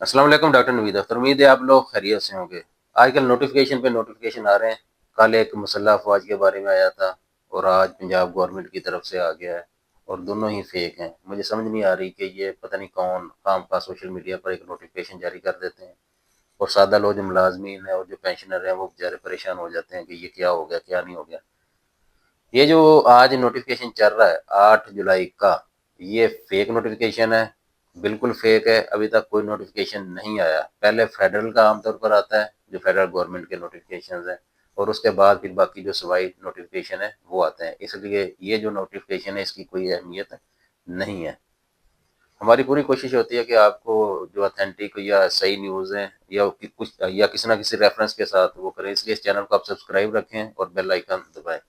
السلام علیکم ڈاکٹر نوید اختر، امید ہے آپ لوگ خیریت سے ہوں گے۔ آج کل نوٹیفیکیشن آ رہے ہیں۔ کل ایک مسلح افواج کے بارے میں آیا تھا اور آج پنجاب گورنمنٹ کی طرف سے آ گیا ہے، اور دونوں ہی فیک ہیں۔ مجھے سمجھ نہیں آ رہی کہ یہ پتہ نہیں کون خام خواہ سوشل میڈیا پر ایک نوٹیفیکیشن جاری کر دیتے ہیں، اور سادہ لوگ جو ملازمین ہیں اور جو پینشنر ہیں وہ بیچارے پریشان ہو جاتے ہیں کہ یہ کیا ہو گیا کیا نہیں ہو گیا۔ یہ جو آج نوٹیفیکیشن چل رہا ہے 8 جولائی کا، یہ فیک نوٹیفیکیشن ہے، بالکل فیک ہے۔ ابھی تک کوئی نوٹیفیکیشن نہیں آیا۔ پہلے فیڈرل کا عام طور پر آتا ہے، جو فیڈرل گورنمنٹ کے نوٹیفیکیشنز ہیں، اور اس کے بعد پھر باقی جو سوائی نوٹیفیکیشن ہے وہ آتے ہیں۔ اس لیے یہ جو نوٹیفیکیشن ہے اس کی کوئی اہمیت نہیں ہے۔ ہماری پوری کوشش ہوتی ہے کہ آپ کو جو اتھینٹک یا صحیح نیوز ہیں یا کچھ یا کسی نہ کسی ریفرنس کے ساتھ وہ کریں، اس لیے اس چینل کو آپ سبسکرائب رکھیں اور بیل آئیکن دبائیں۔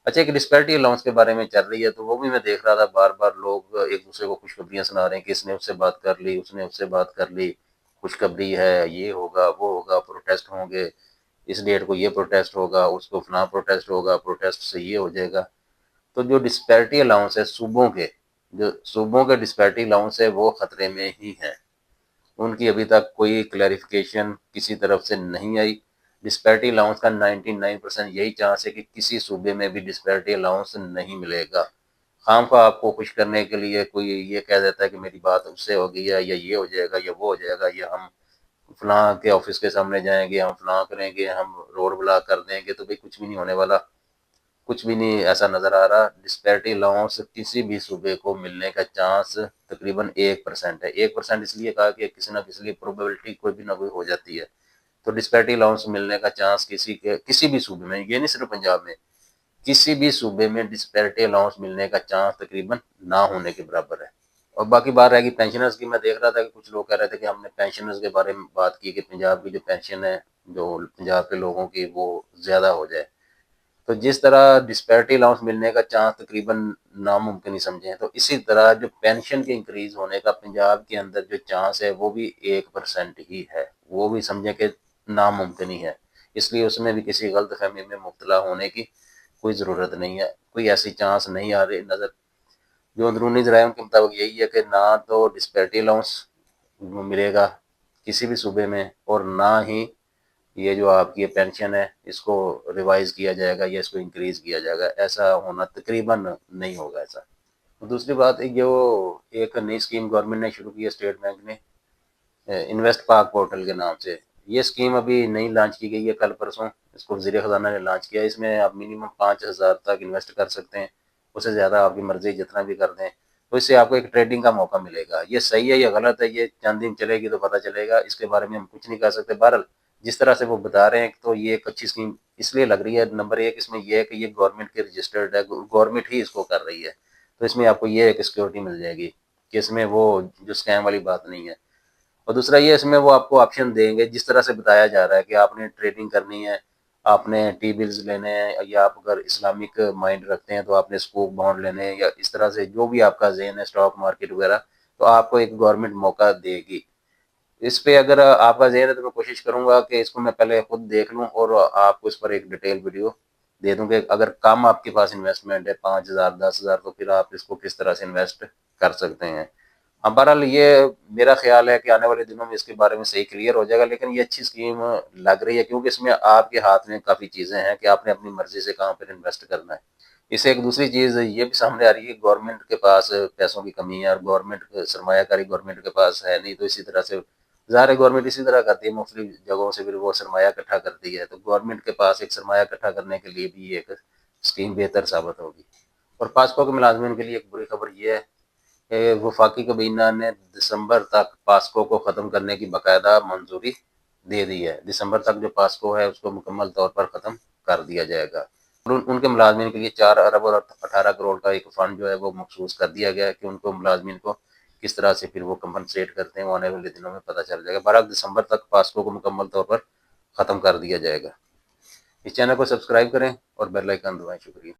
اچھا، ایک ڈسپیرٹی الاؤنس کے بارے میں چل رہی ہے، تو وہ بھی میں دیکھ رہا تھا، بار بار لوگ ایک دوسرے کو خوشخبریاں سنا رہے ہیں کہ اس نے اس سے بات کر لی، اس نے اس سے بات کر لی، خوشخبری ہے، یہ ہوگا وہ ہوگا، پروٹیسٹ ہوں گے، اس ڈیٹ کو یہ پروٹیسٹ ہوگا، اس کو فلاں پروٹیسٹ ہوگا، پروٹیسٹ سے یہ ہو جائے گا۔ تو جو ڈسپیرٹی الاؤنس ہے صوبوں کے ڈسپیرٹی الاؤنس ہے وہ خطرے میں ہی ہیں۔ ان کی ابھی تک کوئی کلیریفیکیشن کسی طرف سے نہیں آئی۔ ڈسپیرٹی الاؤنس کا 99% یہی چانس ہے کہ کسی صوبے میں بھی ڈسپیرٹی الاؤنس نہیں ملے گا۔ خام خواہ آپ کو خوش کرنے کے لیے کوئی یہ کہہ دیتا ہے کہ میری بات اس سے ہو گئی ہے، یا یہ ہو جائے گا یا وہ ہو جائے گا، یا ہم فلاں کے آفس کے سامنے جائیں گے، ہم فلاں کریں گے، ہم روڈ بلاک کر دیں گے، تو بھئی کچھ بھی نہیں ہونے والا، کچھ بھی نہیں ایسا نظر آ رہا۔ ڈسپیرٹی الاؤنس کسی بھی صوبے کو ملنے کا چانس تقریباً 1% ہے۔ 1% اس لیے کہا کہ کسی نہ کسی لیے پروبیبلٹی کوئی بھی نہ کوئی ہو جاتی ہے۔ تو ڈسپیرٹی الاؤنس ملنے کا چانس کسی بھی صوبے میں، یہ نہیں صرف پنجاب میں، کسی بھی صوبے میں ڈسپیرٹی الاؤنس ملنے کا چانس تقریباً نہ ہونے کے برابر ہے۔ اور باقی بات رہے گی پینشنرز کی۔ میں دیکھ رہا تھا کہ کچھ لوگ کہہ رہے تھے کہ ہم نے پینشنرز کے بارے میں بات کی کہ پنجاب کی جو پینشن ہے، جو پنجاب کے لوگوں کی، وہ زیادہ ہو جائے۔ تو جس طرح ڈسپیرٹی الاؤنس ملنے کا چانس تقریباً ناممکن ہی سمجھیں، تو اسی طرح جو پینشن کے انکریز ہونے کا پنجاب کے اندر جو چانس ہے وہ بھی 1% ہی ہے، وہ بھی سمجھیں کہ ناممکن ہی ہے۔ اس لیے اس میں بھی کسی غلط فہمی میں مبتلا ہونے کی کوئی ضرورت نہیں ہے، کوئی ایسی چانس نہیں آ رہی نظر۔ جو اندرونی ذرائع ان کے مطابق یہی ہے کہ نہ تو ڈسپیرٹی الاؤنس ملے گا کسی بھی صوبے میں، اور نہ ہی یہ جو آپ کی پینشن ہے اس کو ریوائز کیا جائے گا یا اس کو انکریز کیا جائے گا۔ ایسا ہونا تقریباً نہیں ہوگا ایسا۔ دوسری بات جو ایک نئی اسکیم گورنمنٹ نے شروع کی ہے، اسٹیٹ بینک نے، انویسٹ پاک پورٹل کے نام سے، یہ اسکیم ابھی نئی لانچ کی گئی ہے کل پرسوں، اس کو وزیر خزانہ نے لانچ کیا۔ اس میں آپ منیمم 5,000 تک انویسٹ کر سکتے ہیں، اس سے زیادہ آپ کی مرضی جتنا بھی کر دیں، تو اس سے آپ کو ایک ٹریڈنگ کا موقع ملے گا۔ یہ صحیح ہے یا غلط ہے یہ چند دن چلے گی تو پتہ چلے گا، اس کے بارے میں ہم کچھ نہیں کر سکتے۔ بہرحال جس طرح سے وہ بتا رہے ہیں تو یہ ایک اچھی اسکیم اس لیے لگ رہی ہے۔ نمبر ایک اس میں یہ ہے کہ یہ گورنمنٹ کے رجسٹرڈ ہے، گورنمنٹ ہی اس کو کر رہی ہے، تو اس میں آپ کو یہ ایک سیکورٹی مل جائے گی کہ اس میں وہ جو اسکیم والی بات نہیں ہے۔ اور دوسرا یہ اس میں وہ آپ کو آپشن دیں گے، جس طرح سے بتایا جا رہا ہے کہ آپ نے ٹریڈنگ کرنی ہے، آپ نے ٹی بلز لینے ہیں، یا آپ اگر اسلامک مائنڈ رکھتے ہیں تو آپ نے اسکوپ بانڈ لینے ہیں، یا اس طرح سے جو بھی آپ کا ذہن ہے اسٹاک مارکیٹ وغیرہ، تو آپ کو ایک گورنمنٹ موقع دے گی۔ اس پہ اگر آپ کا ذہن ہے تو میں کوشش کروں گا کہ اس کو میں پہلے خود دیکھ لوں اور آپ کو اس پر ایک ڈیٹیل ویڈیو دے دوں کہ اگر کم آپ کے پاس انویسٹمنٹ ہے 5,000 10,000، تو پھر آپ اس کو کس طرح سے انویسٹ کر سکتے ہیں۔ ہاں، بہرحال یہ میرا خیال ہے کہ آنے والے دنوں میں اس کے بارے میں صحیح کلیئر ہو جائے گا، لیکن یہ اچھی اسکیم لگ رہی ہے کیونکہ اس میں آپ کے ہاتھ میں کافی چیزیں ہیں کہ آپ نے اپنی مرضی سے کہاں پر انویسٹ کرنا ہے۔ اس سے ایک دوسری چیز یہ بھی سامنے آ رہی ہے کہ گورنمنٹ کے پاس پیسوں کی کمی ہے، اور گورنمنٹ سرمایہ کاری گورنمنٹ کے پاس ہے نہیں، تو اسی طرح سے ظاہر ہے گورنمنٹ اسی طرح کرتی ہے، مختلف جگہوں سے پھر وہ سرمایہ اکٹھا کرتی ہے، تو گورنمنٹ کے پاس ایک سرمایہ اکٹھا کرنے کے لیے بھی ایک اسکیم بہتر ثابت ہوگی۔ اور پاسکو کے ملازمین کے لیے ایک بری خبر یہ ہے کہ وفاقی کابینہ نے دسمبر تک پاسکو کو ختم کرنے کی باقاعدہ منظوری دے دی ہے۔ دسمبر تک جو پاسکو ہے اس کو مکمل طور پر ختم کر دیا جائے گا۔ اور ان کے ملازمین کے لیے 4 ارب اور 18 کروڑ کا ایک فنڈ جو ہے وہ مخصوص کر دیا گیا ہے کہ ان کو ملازمین کو کس طرح سے پھر وہ کمپنسیٹ کرتے ہیں، وہ آنے والے دنوں میں پتہ چل جائے گا۔ 12 دسمبر تک پاسکو کو مکمل طور پر ختم کر دیا جائے گا۔ اس چینل کو سبسکرائب کریں اور بیل آئیکن دبائیں۔ شکریہ۔